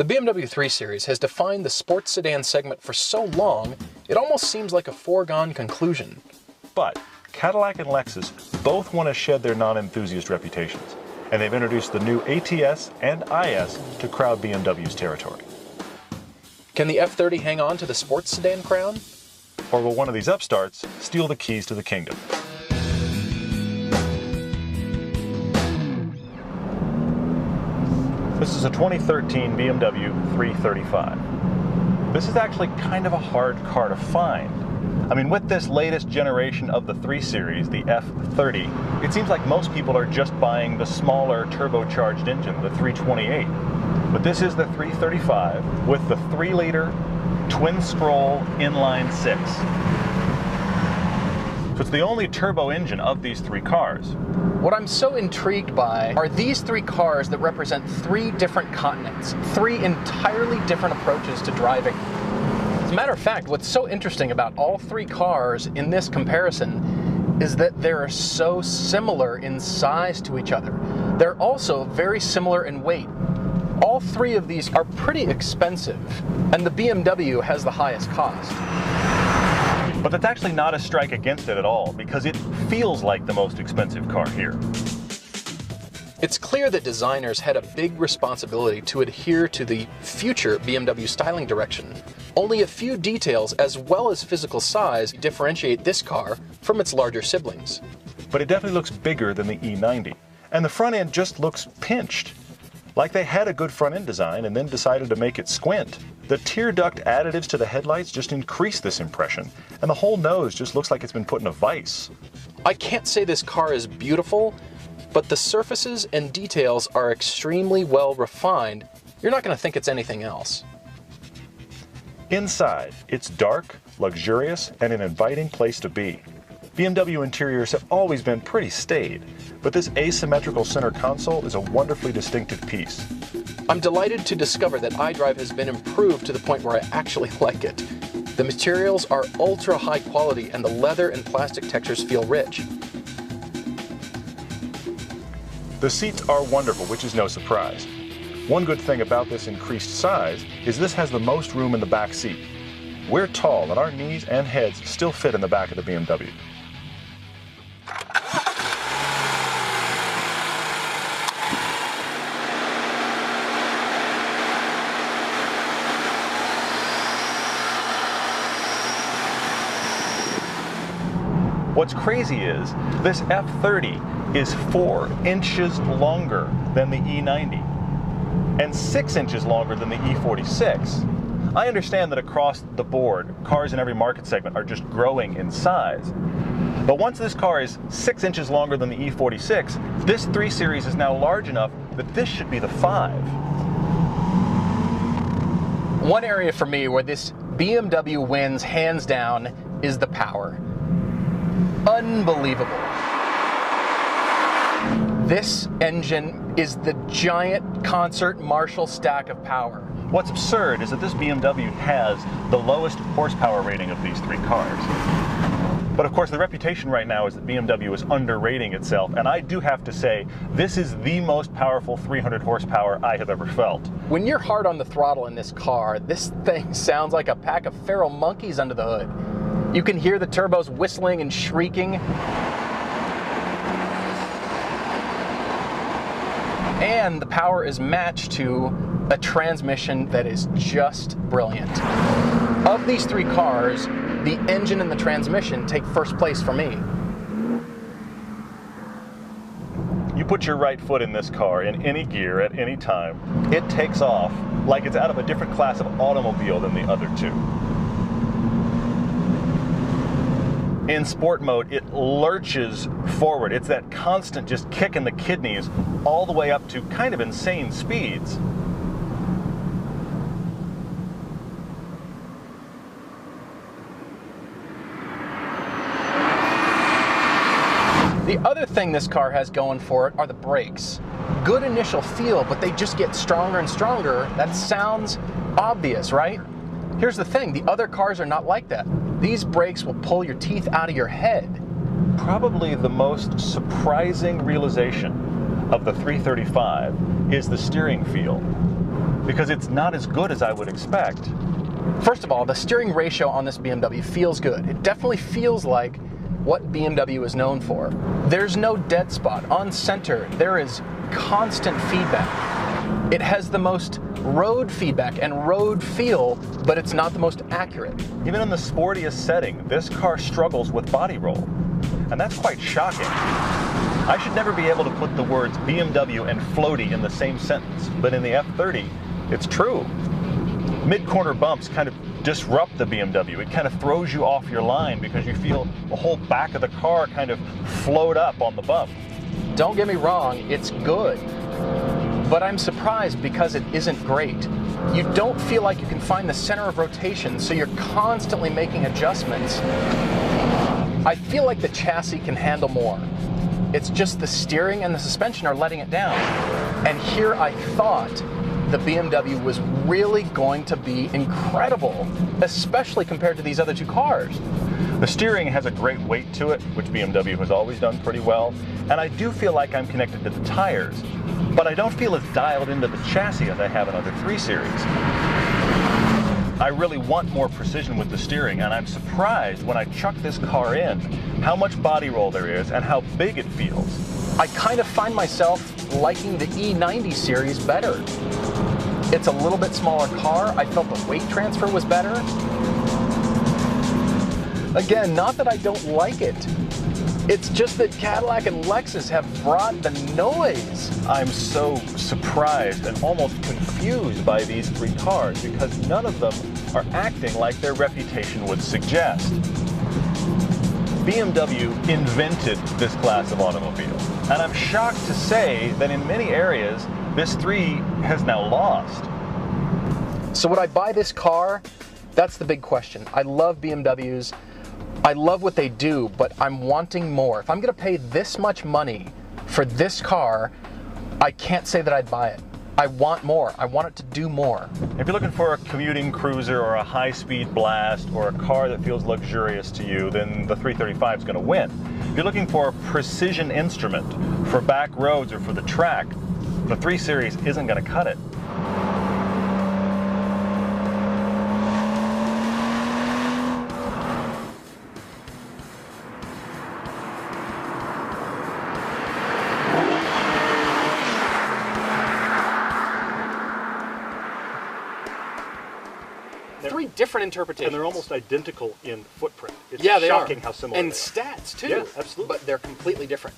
The BMW 3 Series has defined the sports sedan segment for so long, it almost seems like a foregone conclusion. But Cadillac and Lexus both want to shed their non-enthusiast reputations, and they've introduced the new ATS and IS to crowd BMW's territory. Can the F30 hang on to the sports sedan crown? Or will one of these upstarts steal the keys to the kingdom? This is a 2013 BMW 335. This is actually kind of a hard car to find. I mean, with this latest generation of the 3 Series, the F30, it seems like most people are just buying the smaller turbocharged engine, the 328. But this is the 335 with the 3-liter twin-scroll inline 6. So it's the only turbo engine of these 3 cars. What I'm so intrigued by are these 3 cars that represent 3 different continents, 3 entirely different approaches to driving. As a matter of fact, what's so interesting about all 3 cars in this comparison is that they're so similar in size to each other. They're also very similar in weight. All 3 of these are pretty expensive, and the BMW has the highest cost. But that's actually not a strike against it at all, because it feels like the most expensive car here. It's clear that designers had a big responsibility to adhere to the future BMW styling direction. Only a few details as well as physical size differentiate this car from its larger siblings. But it definitely looks bigger than the E90, and the front end just looks pinched. Like they had a good front end design and then decided to make it squint. The tear duct additives to the headlights just increase this impression, and the whole nose just looks like it's been put in a vise. I can't say this car is beautiful, but the surfaces and details are extremely well refined. You're not going to think it's anything else. Inside, it's dark, luxurious, and an inviting place to be. BMW interiors have always been pretty staid, but this asymmetrical center console is a wonderfully distinctive piece. I'm delighted to discover that iDrive has been improved to the point where I actually like it. The materials are ultra high quality and the leather and plastic textures feel rich. The seats are wonderful, which is no surprise. One good thing about this increased size is this has the most room in the back seat. We're tall and our knees and heads still fit in the back of the BMW. What's crazy is this F30 is 4 inches longer than the E90 and 6 inches longer than the E46. I understand that across the board, cars in every market segment are just growing in size. But once this car is 6 inches longer than the E46, this 3 Series is now large enough that this should be the 5. One area for me where this BMW wins hands down is the power. Unbelievable. This engine is the giant concert Marshall stack of power. What's absurd is that this BMW has the lowest horsepower rating of these 3 cars. But of course the reputation right now is that BMW is underrating itself, and I do have to say this is the most powerful 300 horsepower I have ever felt. When you're hard on the throttle in this car, this thing sounds like a pack of feral monkeys under the hood. You can hear the turbos whistling and shrieking. And the power is matched to a transmission that is just brilliant. Of these 3 cars, the engine and the transmission take first place for me. You put your right foot in this car in any gear at any time, it takes off like it's out of a different class of automobile than the other 2. In sport mode, it lurches forward. It's that constant just kick in the kidneys all the way up to kind of insane speeds. The other thing this car has going for it are the brakes. Good initial feel, but they just get stronger and stronger. That sounds obvious, right? Here's the thing, the other cars are not like that. These brakes will pull your teeth out of your head. Probably the most surprising realization of the 335 is the steering feel. because it's not as good as I would expect. First of all, the steering ratio on this BMW feels good. It definitely feels like what BMW is known for. There's no dead spot. On center, there is constant feedback. It has the most road feedback and road feel, but it's not the most accurate. Even in the sportiest setting, this car struggles with body roll, and that's quite shocking. I should never be able to put the words BMW and floaty in the same sentence, but in the F30, it's true. Mid-corner bumps kind of disrupt the BMW. It kind of throws you off your line because you feel the whole back of the car kind of float up on the bump. Don't get me wrong, it's good, but I'm surprised because it isn't great. You don't feel like you can find the center of rotation, so you're constantly making adjustments. I feel like the chassis can handle more. It's just the steering and the suspension are letting it down. And here I thought the BMW was really going to be incredible, especially compared to these other two cars. The steering has a great weight to it, which BMW has always done pretty well, and I do feel like I'm connected to the tires, but I don't feel as dialed into the chassis as I have in other 3 Series. I really want more precision with the steering, and I'm surprised when I chuck this car in how much body roll there is and how big it feels. I kind of find myself liking the E90 series better. It's a little bit smaller car. I felt the weight transfer was better. Again, not that I don't like it. It's just that Cadillac and Lexus have brought the noise. I'm so surprised and almost confused by these 3 cars because none of them are acting like their reputation would suggest. BMW invented this class of automobile, and I'm shocked to say that in many areas, this 3 has now lost. So would I buy this car? That's the big question. I love BMWs. I love what they do, but I'm wanting more. If I'm gonna pay this much money for this car, I can't say that I'd buy it. I want more. I want it to do more. If you're looking for a commuting cruiser or a high-speed blast or a car that feels luxurious to you, then the 335 is gonna win. If you're looking for a precision instrument for back roads or for the track, the 3 Series isn't gonna cut it. Three different interpretations. And they're almost identical in footprint. It's yeah, they shocking are. how similar and they are. stats, too. Yeah, absolutely. But they're completely different.